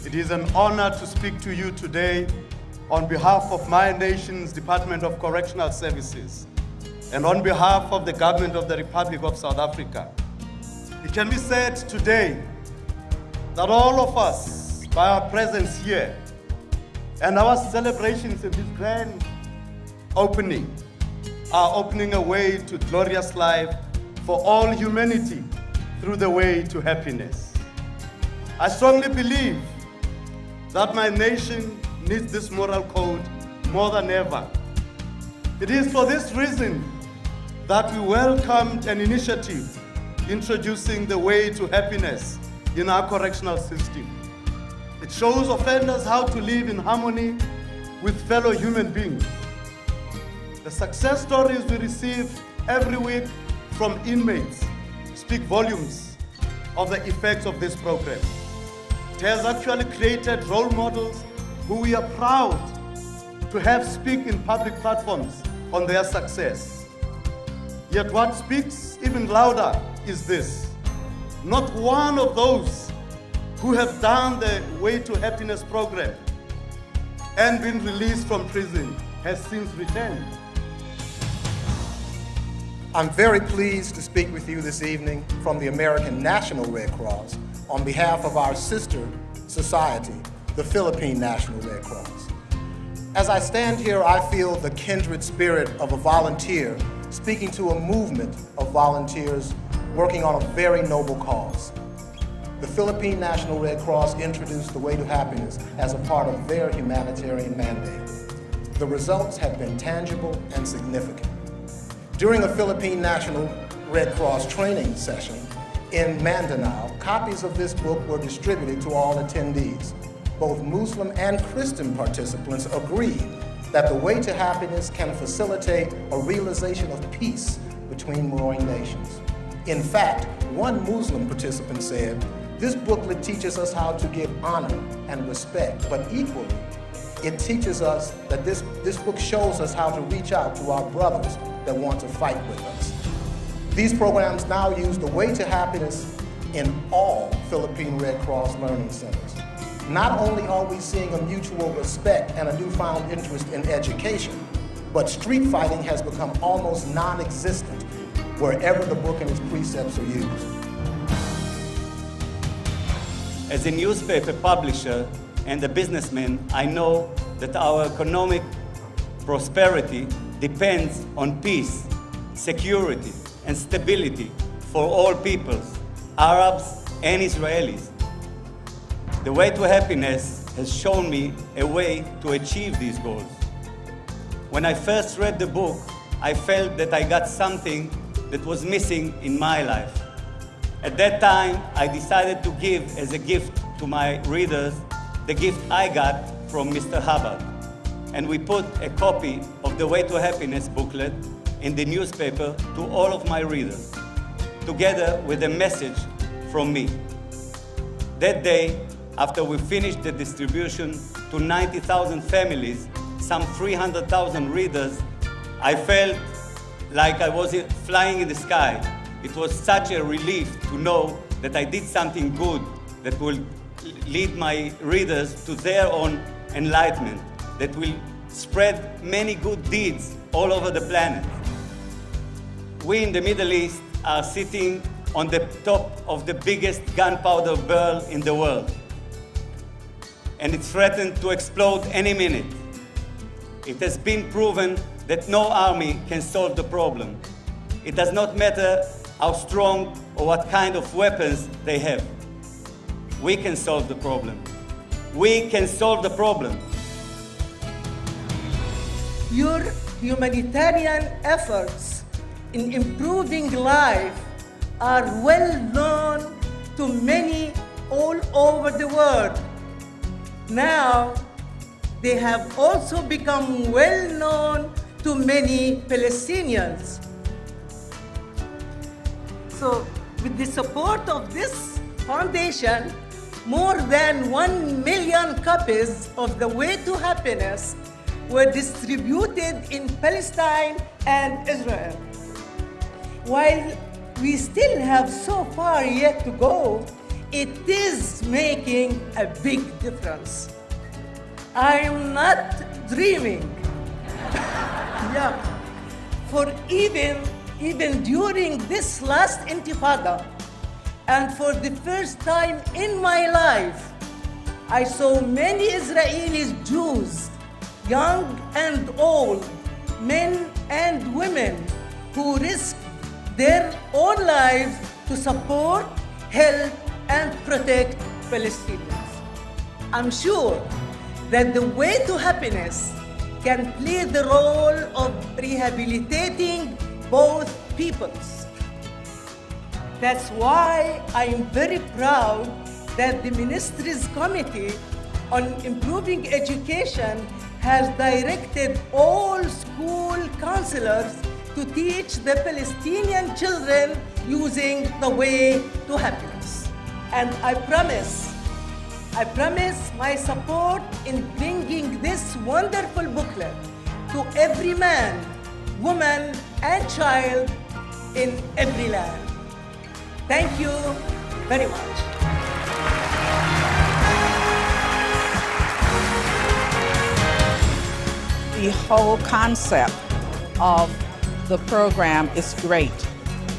It is an honor to speak to you today on behalf of my nation's Department of Correctional Services and on behalf of the Government of the Republic of South Africa. It can be said today that all of us, by our presence here and our celebrations in this grand opening, are opening a way to glorious life for all humanity through the way to happiness. I strongly believe that my nation needs this moral code more than ever. It is for this reason that we welcomed an initiative introducing the way to happiness in our correctional system. It shows offenders how to live in harmony with fellow human beings. The success stories we receive every week from inmates speak volumes of the effects of this program. It has actually created role models who we are proud to have speak in public platforms on their success. Yet what speaks even louder is this: not one of those who have done the Way to Happiness program and been released from prison has since returned. I'm very pleased to speak with you this evening from the American National Red Cross on behalf of our sister society, the Philippine National Red Cross. As I stand here, I feel the kindred spirit of a volunteer speaking to a movement of volunteers working on a very noble cause. The Philippine National Red Cross introduced the Way to Happiness as a part of their humanitarian mandate. The results have been tangible and significant. During a Philippine National Red Cross training session in Mindanao, copies of this book were distributed to all attendees. Both Muslim and Christian participants agreed that the Way to Happiness can facilitate a realization of peace between warring nations. In fact, one Muslim participant said, "This booklet teaches us how to give honor and respect, but equally, it teaches us that this book shows us how to reach out to our brothers that want to fight with us." These programs now use the Way to Happiness in all Philippine Red Cross learning centers. Not only are we seeing a mutual respect and a newfound interest in education, but street fighting has become almost non-existent wherever the book and its precepts are used. As a newspaper publisher and a businessman, I know that our economic prosperity depends on peace, security, and stability for all peoples, Arabs and Israelis. The Way to Happiness has shown me a way to achieve these goals. When I first read the book, I felt that I got something that was missing in my life. At that time, I decided to give as a gift to my readers the gift I got from Mr. Hubbard. And we put a copy of the Way to Happiness booklet in the newspaper to all of my readers, together with a message from me. That day, after we finished the distribution to 90,000 families, some 300,000 readers, I felt like I was flying in the sky. It was such a relief to know that I did something good that will lead my readers to their own enlightenment, that will spread many good deeds all over the planet. We in the Middle East are sitting on the top of the biggest gunpowder barrel in the world, and it's threatened to explode any minute. It has been proven that no army can solve the problem. It does not matter how strong or what kind of weapons they have. We can solve the problem. We can solve the problem. Your humanitarian efforts in improving life are well known to many all over the world. Now, they have also become well known to many Palestinians. So, with the support of this foundation, more than 1 million copies of The Way to Happiness were distributed in Palestine and Israel. While we still have so far yet to go, it is making a big difference. I'm not dreaming. Yeah. For even during this last intifada, and for the first time in my life, I saw many Israeli Jews, young and old, men and women, who risked their own lives to support, help, and protect Palestinians. I'm sure that the Way to Happiness can play the role of rehabilitating both peoples. That's why I'm very proud that the Ministry's Committee on Improving Education has directed all school counselors to teach the Palestinian children using The Way to Happiness. And I promise my support in bringing this wonderful booklet to every man, woman, and child in every land. Thank you very much. The whole concept of the program is great.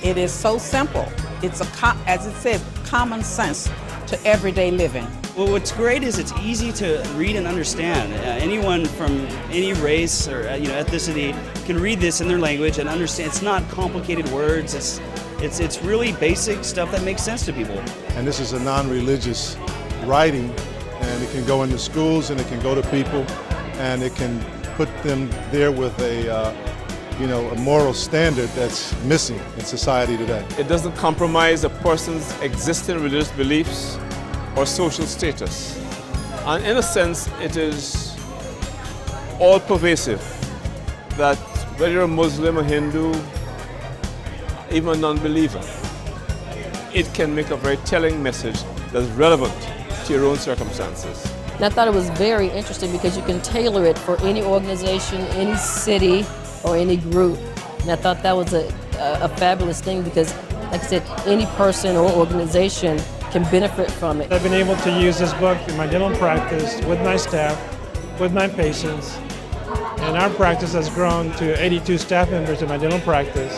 It is so simple. It's as it says, common sense to everyday living. Well, what's great is it's easy to read and understand. Anyone from any race or ethnicity can read this in their language and understand. It's not complicated words. It's really basic stuff that makes sense to people. And this is a non-religious writing, and it can go into schools and it can go to people, and it can put them there with a moral standard that's missing in society today. It doesn't compromise a person's existing religious beliefs or social status. And in a sense, it is all pervasive, that whether you're a Muslim, a Hindu, even a non-believer, it can make a very telling message that's relevant to your own circumstances. And I thought it was very interesting because you can tailor it for any organization, any city, or any group. And I thought that was a fabulous thing because, like I said, any person or organization can benefit from it. I've been able to use this book in my dental practice with my staff, with my patients, and our practice has grown to 82 staff members in my dental practice.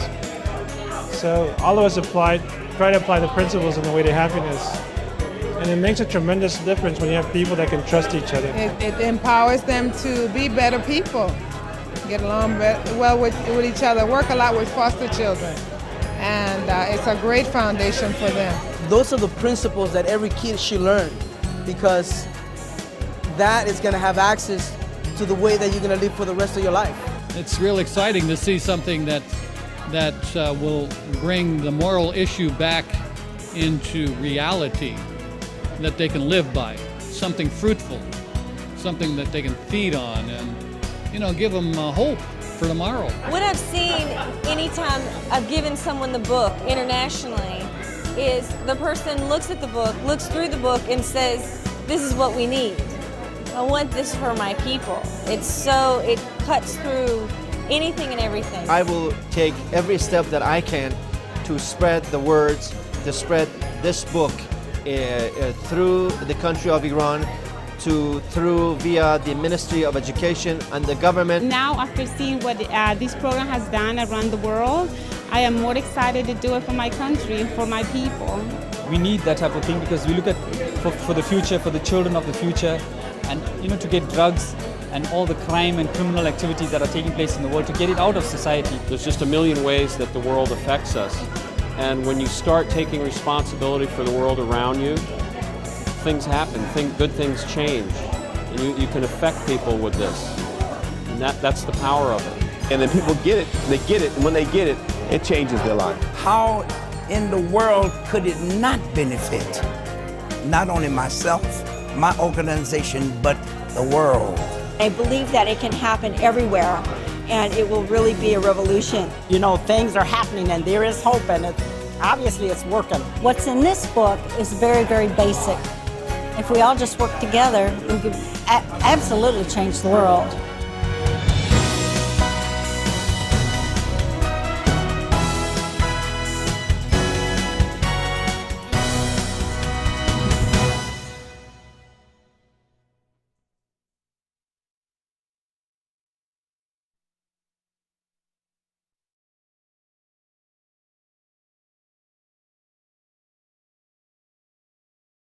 So all of us try to apply the principles in The Way to Happiness. And it makes a tremendous difference when you have people that can trust each other. It empowers them to be better people, get along well with each other, work a lot with foster children. And it's a great foundation for them. Those are the principles that every kid should learn, because that is going to have access to the way that you're going to live for the rest of your life. It's real exciting to see something that will bring the moral issue back into reality that they can live by, something fruitful, something that they can feed on and, give them hope for tomorrow. What I've seen anytime I've given someone the book internationally is the person looks at the book, looks through the book and says, this is what we need. I want this for my people. It cuts through anything and everything. I will take every step that I can to spread the words, to spread this book through the country of Iran, through via the Ministry of Education and the government. Now, after seeing what this program has done around the world, I am more excited to do it for my country, for my people. We need that type of thing because we look at for the future, for the children of the future, and to get drugs and all the crime and criminal activities that are taking place in the world, to get it out of society. There's just a million ways that the world affects us. And when you start taking responsibility for the world around you, things happen, good things change. And you can affect people with this. And that's the power of it. And then people get it, and when they get it, it changes their life. How in the world could it not benefit not only myself, my organization, but the world? I believe that it can happen everywhere, and it will really be a revolution. You know, things are happening and there is hope, and obviously it's working. What's in this book is very, very basic. If we all just work together, we can absolutely change the world.